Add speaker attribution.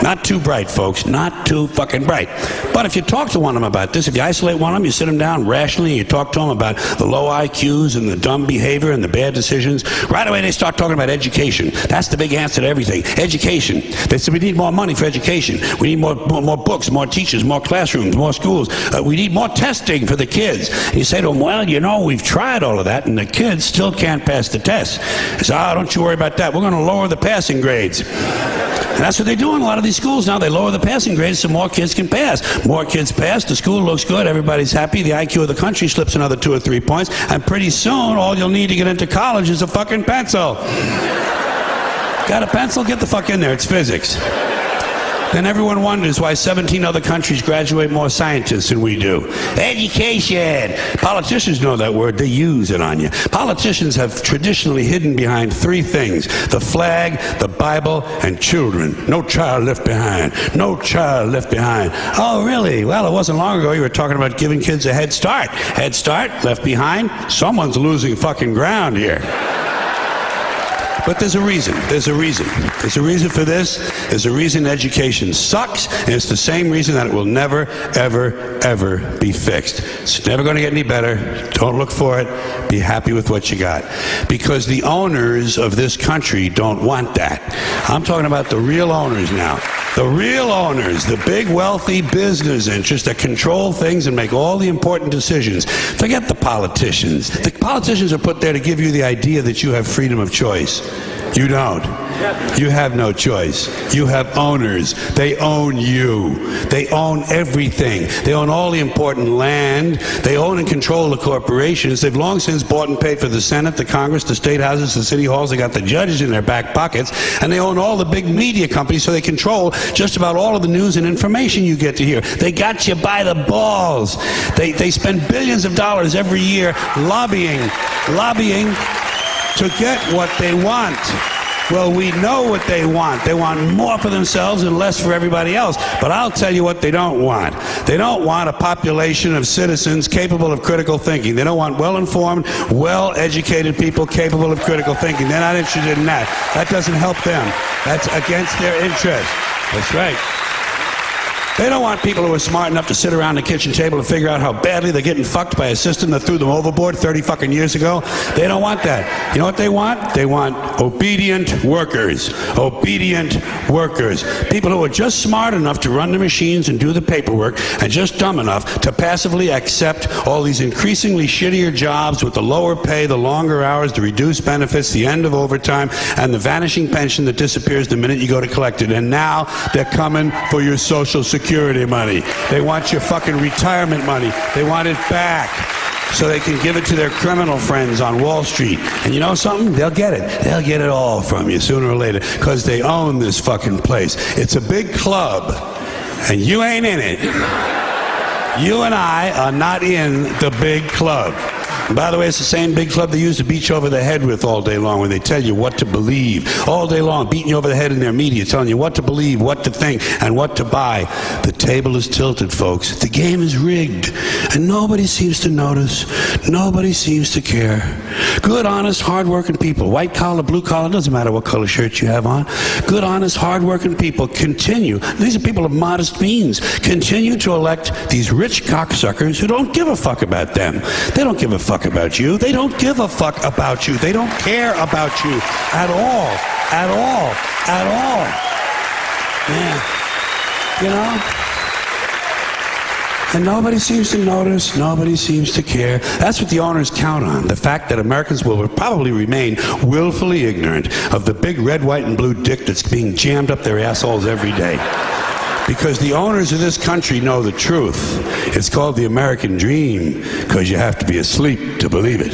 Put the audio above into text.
Speaker 1: Not too bright, folks. Not too fucking bright. But if you talk to one of them about this, if you isolate one of them, you sit them down rationally, you talk to them about the low IQs and the dumb behavior and the bad decisions, right away they start talking about education. That's the big answer to everything. Education. They say we need more money for education. We need more books, more teachers, more classrooms, more schools. We need more testing for the kids. And you say to them, well, you know, we've tried all of that and the kids still can't pass the test. They say, oh, don't you worry about that. We're going to lower the passing grades. And that's what they do in a lot of these schools now. They lower the passing grades so more kids can pass. More kids pass, the school looks good, everybody's happy, the IQ of the country slips another 2 or 3 points, and pretty soon all you'll need to get into college is a fucking pencil. Got a pencil? Get the fuck in there, it's physics. Then everyone wonders why 17 other countries graduate more scientists than we do. Education! Politicians know that word, they use it on you. Politicians have traditionally hidden behind 3 things: the flag, the Bible, and children. No child left behind. No child left behind. Oh, really? Well, it wasn't long ago you were talking about giving kids a head start. Head start, left behind? Someone's losing fucking ground here. But there's a reason. There's a reason. There's a reason for this. There's a reason education sucks, and it's the same reason that it will never, ever, ever be fixed. It's never going to get any better. Don't look for it. Be happy with what you got. Because the owners of this country don't want that. I'm talking about the real owners now. The real owners, the big wealthy business interests that control things and make all the important decisions. Forget the politicians. The politicians are put there to give you the idea that you have freedom of choice. You don't. You have no choice. You have owners. They own you. They own everything. They own all the important land. They own and control the corporations. They've long since bought and paid for the Senate, the Congress, the state houses, the city halls. They got the judges in their back pockets. And they own all the big media companies, so they control just about all of the news and information you get to hear. They got you by the balls. They spend billions of dollars every year lobbying to get what they want. Well, we know what they want. They want more for themselves and less for everybody else. But I'll tell you what they don't want. They don't want a population of citizens capable of critical thinking. They don't want well-informed, well-educated people capable of critical thinking. They're not interested in that. That doesn't help them. That's against their interest. That's right. They don't want people who are smart enough to sit around the kitchen table and figure out how badly they're getting fucked by a system that threw them overboard 30 fucking years ago. They don't want that. You know what they want? They want obedient workers. Obedient workers. People who are just smart enough to run the machines and do the paperwork, and just dumb enough to passively accept all these increasingly shittier jobs with the lower pay, the longer hours, the reduced benefits, the end of overtime, and the vanishing pension that disappears the minute you go to collect it. And now they're coming for your Social Security money. They want your fucking retirement money. They want it back so they can give it to their criminal friends on Wall Street. And you know something? They'll get it. They'll get it all from you sooner or later, because they own this fucking place. It's a big club, and you ain't in it. You and I are not in the big club. And by the way, it's the same big club they use to beat you over the head with all day long when they tell you what to believe. All day long, beating you over the head in their media, telling you what to believe, what to think, and what to buy. The table is tilted, folks. The game is rigged. And nobody seems to notice. Nobody seems to care. Good, honest, hard-working people, white collar, blue collar, doesn't matter what color shirt you have on. Good, honest, hard-working people continue. These are people of modest means. Continue to elect these rich cocksuckers who don't give a fuck about them. They don't give a fuck about you. They don't give a fuck about you. They don't care about you at all. At all. At all. Yeah. You know? And nobody seems to notice. Nobody seems to care. That's what the owners count on. The fact that Americans will probably remain willfully ignorant of the big red, white, and blue dick that's being jammed up their assholes every day. Because the owners of this country know the truth. It's called the American dream, because you have to be asleep to believe it.